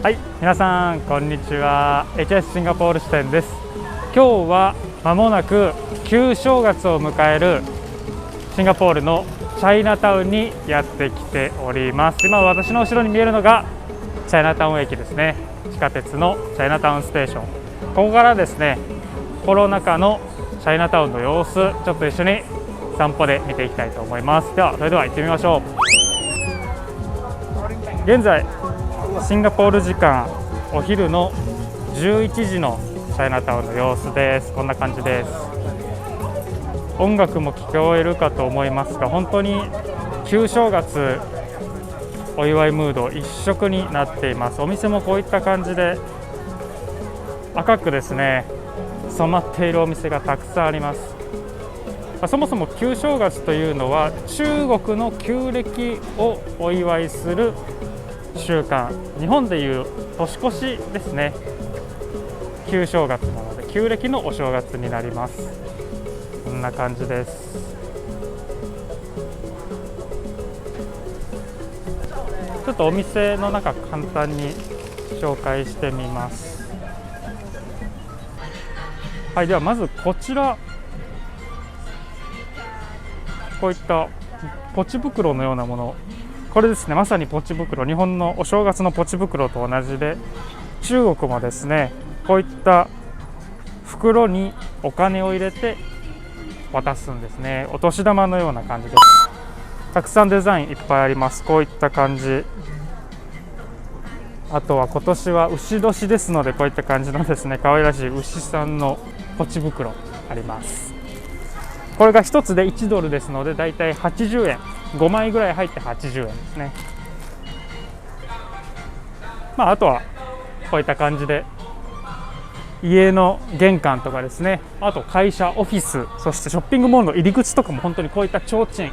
はい、皆さんこんにちは。 HS シンガポール支店です。今日は間もなく旧正月を迎えるシンガポールのチャイナタウンにやってきております。今私の後ろに見えるのがチャイナタウン駅ですね。地下鉄のチャイナタウンステーション。ここからですね、コロナ禍のチャイナタウンの様子、ちょっと一緒に散歩で見ていきたいと思います。ではそれでは行ってみましょう。現在シンガポール時間お昼の11時のチャイナタウンの様子です。こんな感じです。音楽も聞こえるかと思いますが、本当に旧正月お祝いムード一色になっています。お店もこういった感じで赤くですね染まっているお店がたくさんあります。そもそも旧正月というのは中国の旧暦をお祝いする習慣、日本でいう年越しですね。旧正月なので旧暦のお正月になります。こんな感じです。ちょっとお店の中簡単に紹介してみます。はい、ではまずこちら、こういったポチ袋のようなもの、これですね、まさにポチ袋、日本のお正月のポチ袋と同じで、中国もですねこういった袋にお金を入れて渡すんですね。お年玉のような感じです。たくさんデザインいっぱいあります。こういった感じ。あとは今年は牛年ですので、こういった感じのですね可愛らしい牛さんのポチ袋あります。これが1つで1ドルですので、だいたい80円、5枚ぐらい入って80円ですね。あとはこういった感じで家の玄関とかですね、あと会社、オフィス、そしてショッピングモールの入り口とかも本当にこういった提灯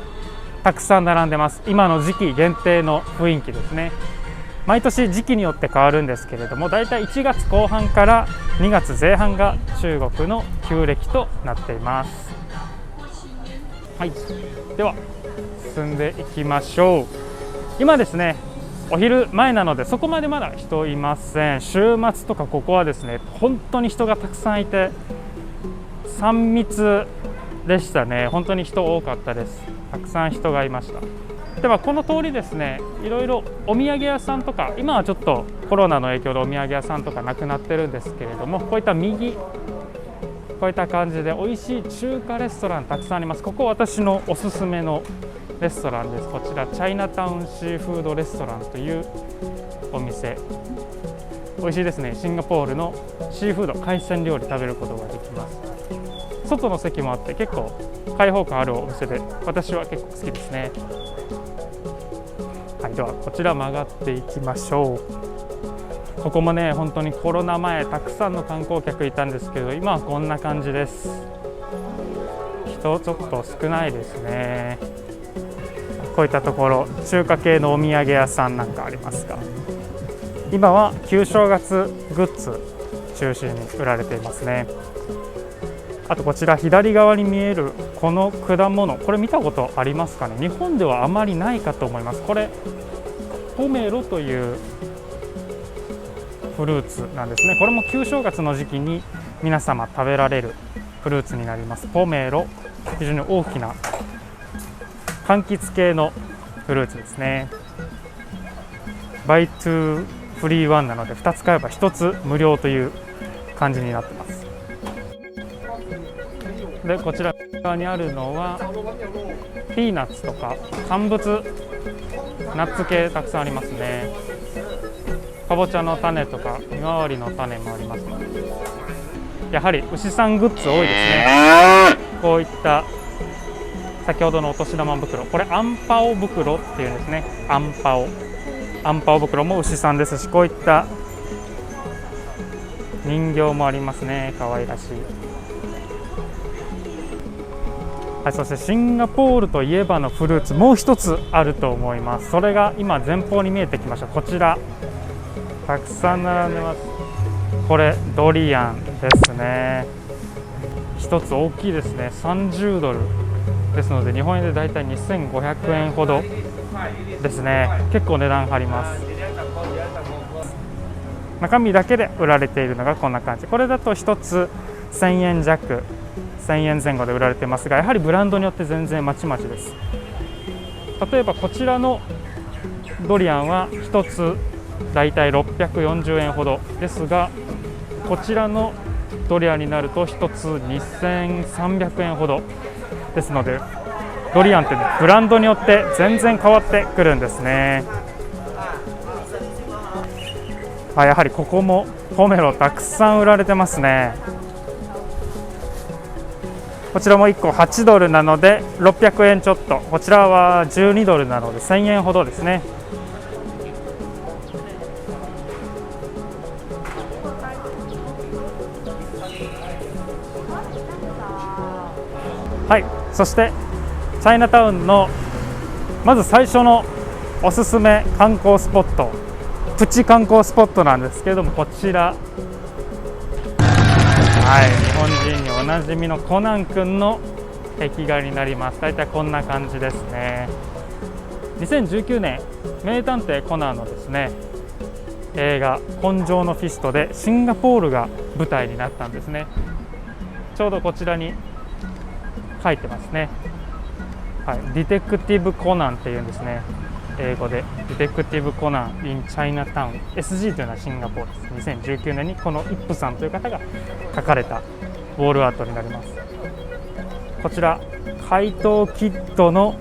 たくさん並んでます。今の時期限定の雰囲気ですね。毎年時期によって変わるんですけれども、だいたい1月後半から2月前半が中国の旧暦となっています。はい、では進んでいきましょう。今ですねお昼前なのでそこまでまだ人いません。週末とかここはですね本当に人がたくさんいて3密でしたね。本当に人多かったです。たくさん人がいました。ではこの通りですね、いろいろお土産屋さんとか、今はちょっとコロナの影響でお土産屋さんとかなくなってるんですけれども、こういった右、こういった感じで美味しい中華レストランたくさんあります。ここ私のおすすめのレストランです。こちらチャイナタウンシーフードレストランというお店、美味しいですね。シンガポールのシーフード、海鮮料理食べることができます。外の席もあって結構開放感あるお店で、私は結構好きですね。はい、ではこちら曲がっていきましょう。ここもね本当にコロナ前たくさんの観光客いたんですけど、今はこんな感じです。人ちょっと少ないですね。こういったところ中華系のお土産屋さんなんかありますが、今は旧正月グッズ中心に売られていますね。あとこちら左側に見えるこの果物、これ見たことありますかね。日本ではあまりないかと思います。これポメロというフルーツなんですね。これも旧正月の時期に皆様食べられるフルーツになります。ポメロ、非常に大きな柑橘系のフルーツですね。バイトゥフリーワンなので2つ買えば1つ無料という感じになってます。でこちら側にあるのはピーナッツとか乾物ナッツ系たくさんありますね。かぼちゃの種とかひまわりの種もありますので、やはり牛さんグッズ多いですね。こういった先ほどのお年玉袋、これアンパオ袋っていうんですね。アンパオ袋も牛さんですし、こういった人形もありますね。可愛らしい。はい、そしてシンガポールといえばのフルーツもう一つあると思います。それが今前方に見えてきました。こちらたくさん並んでます。これドリアンですね。一つ大きいですね。30ドルですので日本円でだいたい2500円ほどですね。結構値段張ります。中身だけで売られているのがこんな感じ。これだと1つ1000円弱、1000円前後で売られてますが、やはりブランドによって全然まちまちです。例えばこちらのドリアンは1つだいたい640円ほどですが、こちらのドリアンになると1つ2300円ほどですので、ドリアンってブランドによって全然変わってくるんですね。やはりここもポメロたくさん売られてますね。こちらも1個8ドルなので600円ちょっと、こちらは12ドルなので1000円ほどですね。はい、そしてチャイナタウンのまず最初のおすすめ観光スポット、プチ観光スポットなんですけれども、こちら、日本人におなじみのコナン君の壁画になります。だいたいこんな感じですね。2019年名探偵コナンのですね映画今生のフィストでシンガポールが舞台になったんですね。ちょうどこちらに書いてますね。ディテクティブコナンっていうんですね、英語で。ディテクティブコナン in チャイナタウン SG というのはシンガポールです。2019年にこのイップさんという方が描かれたウォールアートになります。こちら怪盗キッドの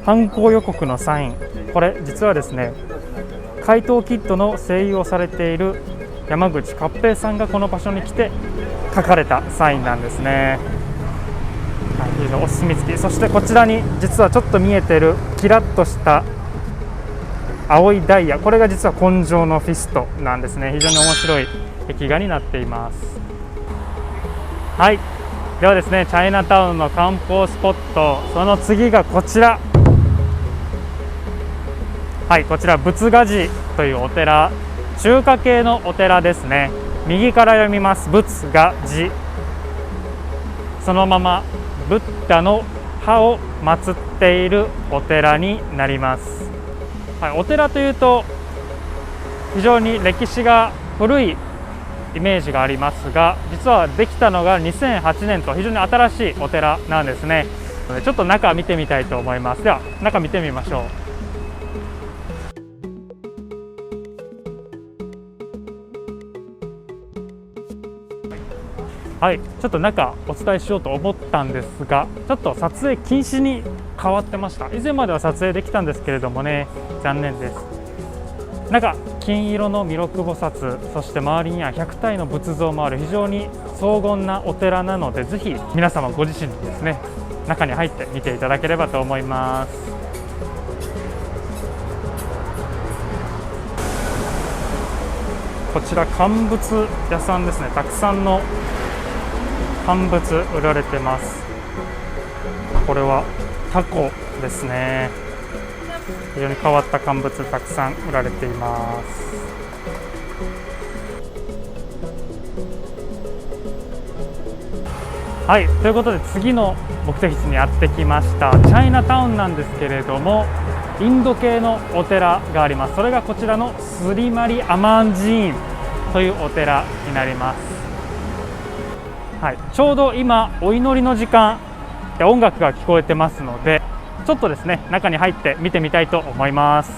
犯行予告のサイン、これ実はですね怪盗キッドの声優をされている山口勝平さんがこの場所に来て描かれたサインなんですね。お墨付き。そしてこちらに実はちょっと見えてるキラッとした青いダイヤ、これが実は今生のフィストなんですね。非常に面白い壁画になっています。ではですね、チャイナタウンの観光スポット、その次がこちら。こちら仏画寺というお寺、中華系のお寺ですね。右から読みます仏画寺、そのままブッダの歯を祀っているお寺になります。お寺というと非常に歴史が古いイメージがありますが、実はできたのが2008年と非常に新しいお寺なんですね。ちょっと中見てみたいと思います。では中見てみましょう。ちょっと中お伝えしようと思ったんですが、ちょっと撮影禁止に変わってました。以前までは撮影できたんですけれどもね、残念です。中、金色の弥勒菩薩、そして周りには100体の仏像もある非常に荘厳なお寺なので、ぜひ皆様ご自身にですね中に入って見ていただければと思います。こちら乾物屋さんですね。たくさんの乾物売られてます。これはタコですね。非常に変わった乾物たくさん売られています。ということで次の目的地にやってきました。チャイナタウンなんですけれども、インド系のお寺があります。それがこちらのスリマリアマン寺院というお寺になります。ちょうど今お祈りの時間で音楽が聞こえてますので、ちょっとですね中に入って見てみたいと思います。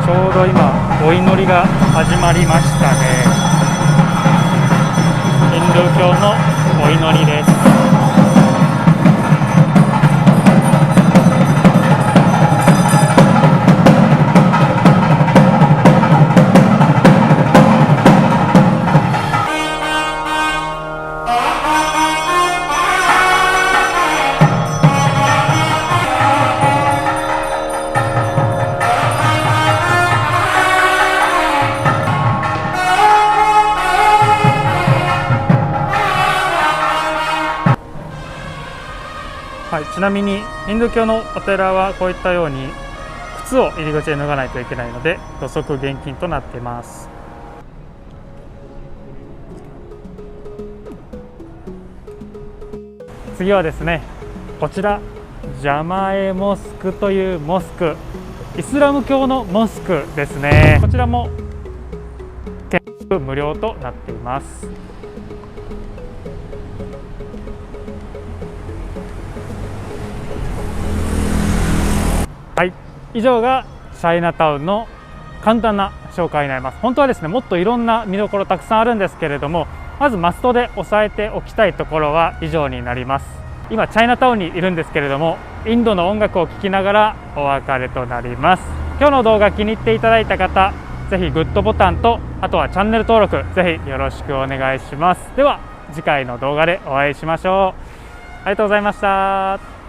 ちょうど今お祈りが始まりましたね。ヒンドゥー教のお祈りです。ちなみにヒンドゥー教のお寺はこういったように靴を入り口で脱がないといけないので土足厳禁となっています。次はですね、こちらジャマエモスクというモスク、イスラム教のモスクですね。こちらも見学無料となっています。はい、以上がチャイナタウンの簡単な紹介になります。本当はですね、もっといろんな見どころたくさんあるんですけれども、まずマストで押さえておきたいところは以上になります。今チャイナタウンにいるんですけれども、インドの音楽を聴きながらお別れとなります。今日の動画気に入っていただいた方、ぜひグッドボタンと、あとはチャンネル登録ぜひよろしくお願いします。では次回の動画でお会いしましょう。ありがとうございました。